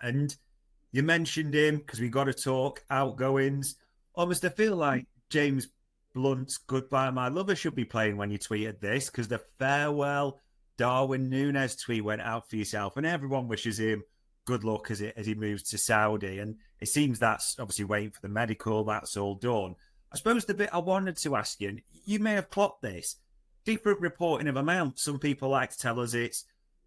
And you mentioned him because we got to talk outgoings. Almost, I feel like James Blunt's "Goodbye, My Lover" should be playing when you tweeted this, because the farewell Darwin Nunez tweet went out for yourself, and everyone wishes him good luck as he moves to Saudi. And it seems that's obviously waiting for the medical. That's all done. I suppose the bit I wanted to ask you, and you may have clocked this, different reporting of amounts. Some people like to tell us it's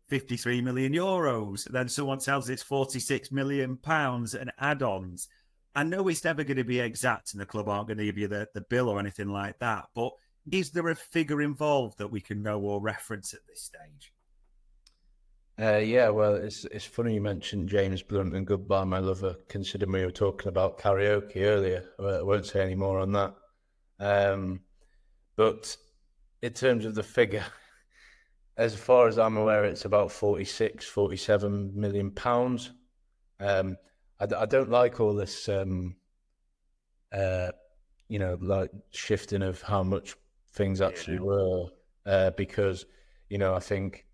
53 million euros. Then someone tells it's 46 million pounds and add-ons. I know it's never going to be exact and the club aren't going to give you the bill or anything like that, but is there a figure involved that we can know or reference at this stage? Yeah, well, it's funny you mentioned James Blunt and "Goodbye, My Lover," considering we were talking about karaoke earlier. I won't say any more on that. But in terms of the figure, as far as I'm aware, it's about 46, 47 million pounds. I don't like all this, like shifting of how much things actually were, because, I think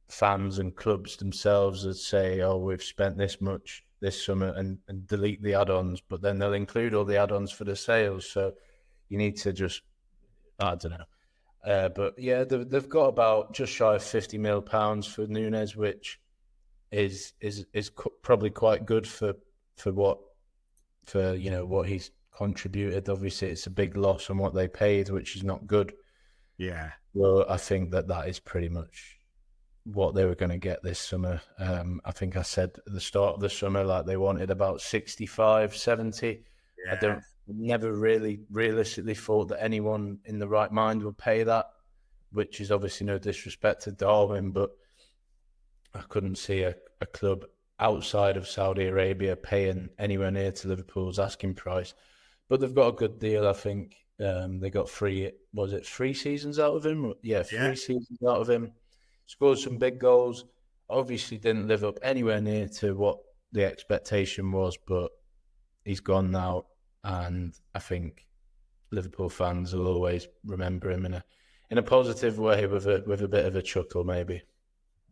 fans and clubs themselves would say, "Oh, we've spent this much this summer," and delete the add-ons, but then they'll include all the add-ons for the sales. So you need to just, I don't know. But yeah, they've got about just shy of 50 mil pounds for Nunez, which is probably quite good for what he's contributed. Obviously, it's a big loss on what they paid, which is not good. Yeah. Well, I think that is pretty much what they were going to get this summer. I think I said at the start of the summer, like, they wanted about 65, 70. Yeah. I never really realistically thought that anyone in the right mind would pay that, which is obviously no disrespect to Darwin, but I couldn't see a club outside of Saudi Arabia paying anywhere near to Liverpool's asking price. But they've got a good deal, I think. They got three seasons out of him? Yeah, three seasons out of him. Scored some big goals. Obviously didn't live up anywhere near to what the expectation was, but he's gone now, and I think Liverpool fans will always remember him in a positive way, with a bit of a chuckle, maybe.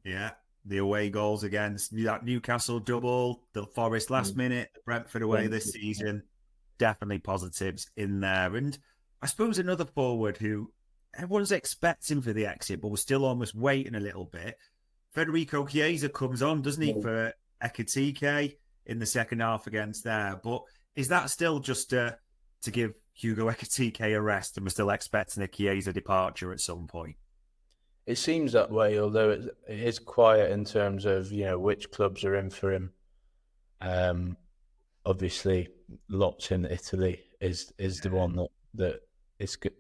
Yeah, the away goals against that Newcastle double, the Forest last minute, the Brentford away this season, definitely positives in there. And I suppose another forward who everyone's expecting for the exit, but we're still almost waiting a little bit. Federico Chiesa comes on, doesn't he, for Ekitike in the second half against there. But is that still just to give Hugo Ekitike a rest, and we're still expecting a Chiesa departure at some point? It seems that way, although it is quiet in terms of, which clubs are in for him. Obviously, lots in Italy is the one that it's good.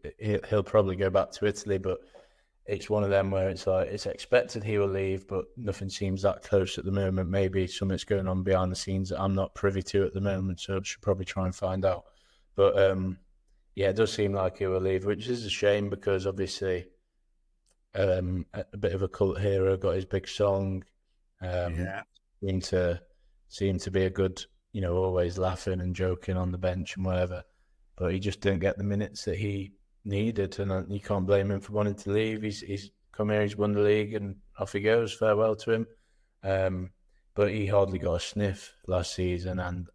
He'll probably go back to Italy, but it's one of them where it's like it's expected he will leave, but nothing seems that close at the moment. Maybe something's going on behind the scenes that I'm not privy to at the moment, so I should probably try and find out. But yeah, it does seem like he will leave, which is a shame, because obviously a bit of a cult hero, got his big song. Seemed to be a good, always laughing and joking on the bench and whatever. But he just didn't get the minutes that he needed, and you can't blame him for wanting to leave. He's come here, he's won the league, and off he goes. Farewell to him. But he hardly got a sniff last season, and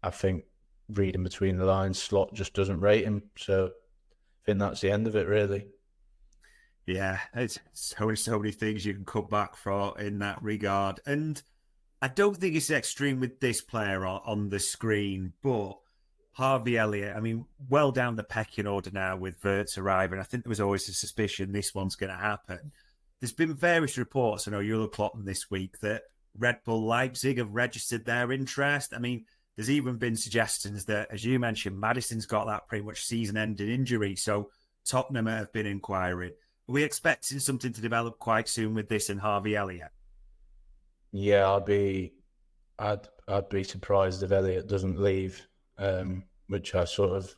I think, reading between the lines, Slot just doesn't rate him. So I think that's the end of it, really. Yeah, it's so many things you can cut back for in that regard. And I don't think it's extreme with this player on the screen, but Harvey Elliott, I mean, well down the pecking order now with Wirtz arriving. I think there was always a suspicion this one's going to happen. There's been various reports, I know you'll have clocked them this week, that Red Bull Leipzig have registered their interest. I mean, there's even been suggestions that, as you mentioned, Maddison's got that pretty much season-ending injury, so Tottenham have been inquiring. Are we expecting something to develop quite soon with this and Harvey Elliott? Yeah, I'd be surprised if Elliott doesn't leave. Which I sort of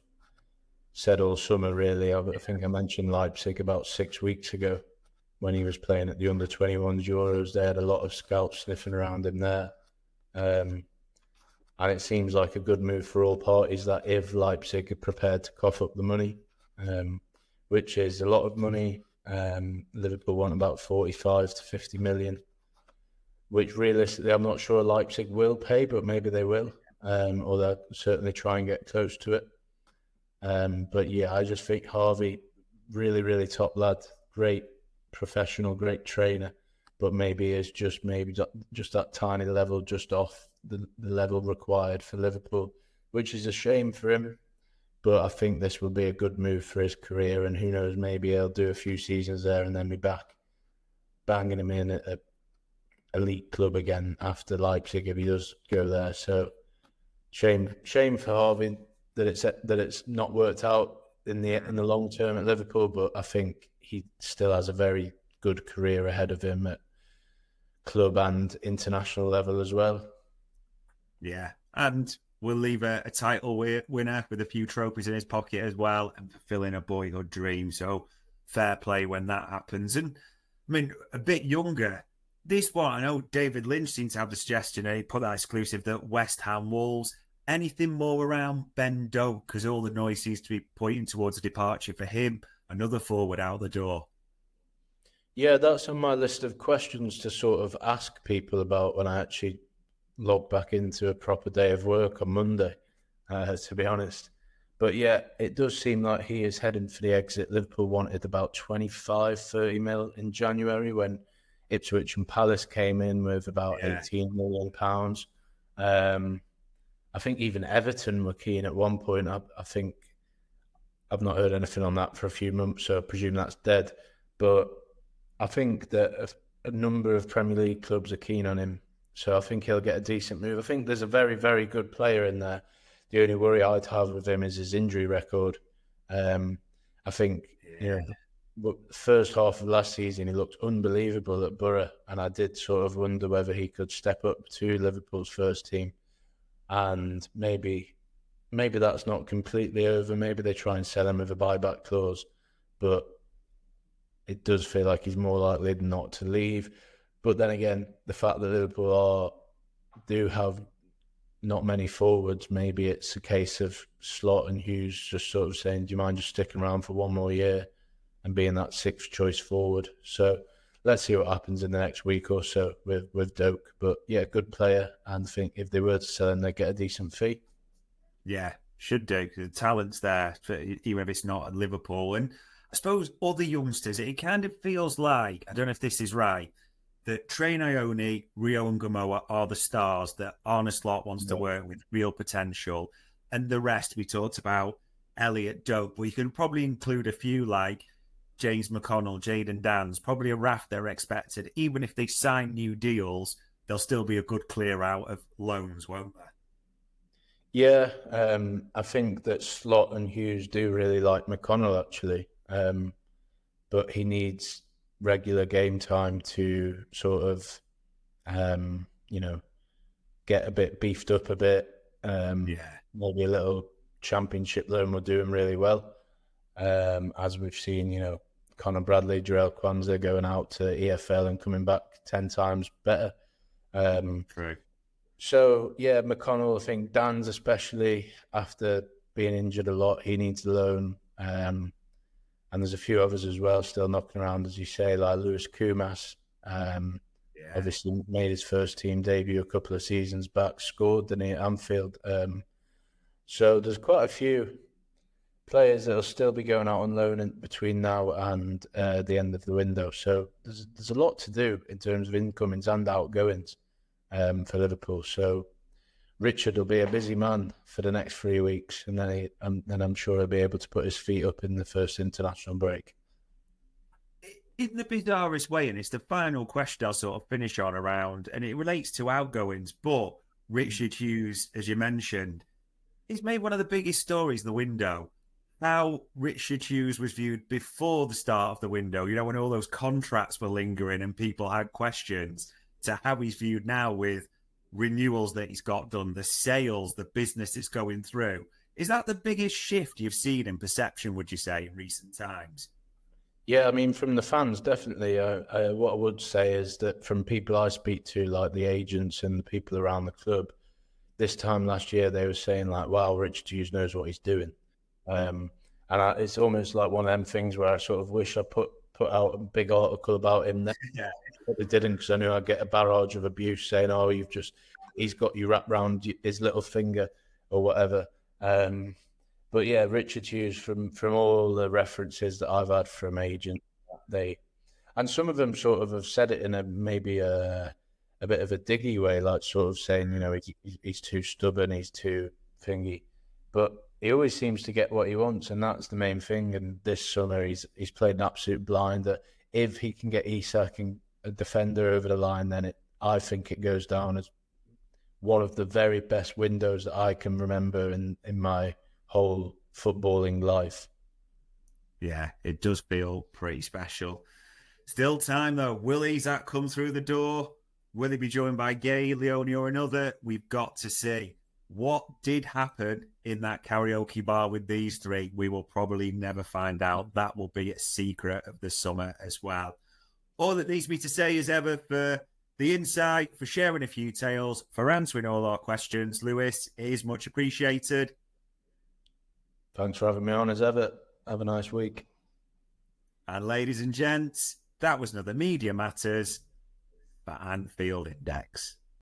said all summer, really. I think I mentioned Leipzig about 6 weeks ago when he was playing at the under-21s Euros. They had a lot of scouts sniffing around him there. And it seems like a good move for all parties, that if Leipzig are prepared to cough up the money, which is a lot of money. Liverpool want about 45 to 50 million, which realistically I'm not sure Leipzig will pay, but maybe they will, or they'll certainly try and get close to it. But yeah, I just think Harvey, really, really top lad, great professional, great trainer, but maybe is just that tiny level just off the level required for Liverpool, which is a shame for him. But I think this will be a good move for his career, and who knows, maybe he'll do a few seasons there and then be back banging him in at an elite club again after Leipzig if he does go there. So shame for Harvey that it's not worked out in the long term at Liverpool, but I think he still has a very good career ahead of him at club and international level as well. Yeah, and we'll leave a title winner with a few trophies in his pocket as well, and fulfilling a boyhood dream. So fair play when that happens. And I mean, a bit younger, this one, I know David Lynch seems to have the suggestion, and he put that exclusive, that West Ham Wolves. Anything more around Ben Doak? Because all the noise seems to be pointing towards a departure for him, another forward out the door. Yeah, that's on my list of questions to sort of ask people about when I actually log back into a proper day of work on Monday, to be honest. But yeah, it does seem like he is heading for the exit. Liverpool wanted about 25-30 mil in January when Ipswich and Palace came in with about £18 million. I think even Everton were keen at one point. I think I've not heard anything on that for a few months, so I presume that's dead. But I think that a number of Premier League clubs are keen on him, so I think he'll get a decent move. I think there's a very, very good player in there. The only worry I'd have with him is his injury record. I think, the first half of last season, he looked unbelievable at Borough, and I did sort of wonder whether he could step up to Liverpool's first team. And maybe that's not completely over. Maybe they try and sell him with a buyback clause, but it does feel like he's more likely not to leave. But then again, the fact that Liverpool do have not many forwards, maybe it's a case of Slot and Hughes just sort of saying, do you mind just sticking around for one more year and being that sixth choice forward? So let's see what happens in the next week or so with Doak. But yeah, good player, and I think if they were to sell him, they'd get a decent fee. Yeah, should do. The talent's there, even if it's not at Liverpool. And I suppose other youngsters, it kind of feels like, I don't know if this is right, that Train Ione, Rio and Gamoa are the stars that Arne Slot wants to work with, real potential. And the rest, we talked about Elliott, Doak, but you can probably include a few like James McConnell, Jayden Danns, probably a raft they're expected. Even if they sign new deals, there'll still be a good clear out of loans, won't there? Yeah, I think that Slot and Hughes do really like McConnell, actually. But he needs regular game time to sort of, get a bit beefed up a bit. Maybe a little championship loan will do him really well. As we've seen, Conor Bradley, Jarell Kwanzaa going out to EFL and coming back 10 times better. True. So, yeah, McConnell, I think Dan's especially, after being injured a lot, he needs the loan. And there's a few others as well still knocking around, as you say, like Lewis Kumas. Obviously made his first team debut a couple of seasons back, scored, didn't he, at Anfield. So there's quite a few players that will still be going out on loan between now and the end of the window. So there's a lot to do in terms of incomings and outgoings for Liverpool. So Richard will be a busy man for the next 3 weeks, and then I'm sure he'll be able to put his feet up in the first international break. In the bizarrest way, and it's the final question I'll sort of finish on around, and it relates to outgoings, but Richard Hughes, as you mentioned, he's made one of the biggest stories in the window. How Richard Hughes was viewed before the start of the window, when all those contracts were lingering and people had questions, to how he's viewed now with renewals that he's got done, the sales, the business it's going through. Is that the biggest shift you've seen in perception, would you say, in recent times? Yeah, I mean, from the fans, definitely. What I would say is that from people I speak to, like the agents and the people around the club, this time last year, they were saying like, wow, Richard Hughes knows what he's doing. It's almost like one of them things where I sort of wish I put put out a big article about him. Then Yeah. they didn't, because I knew I'd get a barrage of abuse saying, "Oh, he's got you wrapped around his little finger," or whatever. But yeah, Richard Hughes, from all the references that I've had from agents, and some of them sort of have said it in maybe a bit of a diggy way, like sort of saying, he's too stubborn, he's too thingy, but he always seems to get what he wants, and that's the main thing. And this summer, he's played an absolute blinder. If he can get Isak and a defender over the line, then I think it goes down as one of the very best windows that I can remember in my whole footballing life. Yeah, it does feel pretty special. Still time though. Will Isak come through the door? Will he be joined by Gay, Leone, or another? We've got to see. What did happen in that karaoke bar with these three? We will probably never find out. That will be a secret of the summer as well. All that leaves me to say is ever for the insight, for sharing a few tales, for answering all our questions. Lewis, is much appreciated. Thanks for having me on as ever. Have a nice week. And ladies and gents, that was another Media Matters for Anfield Index.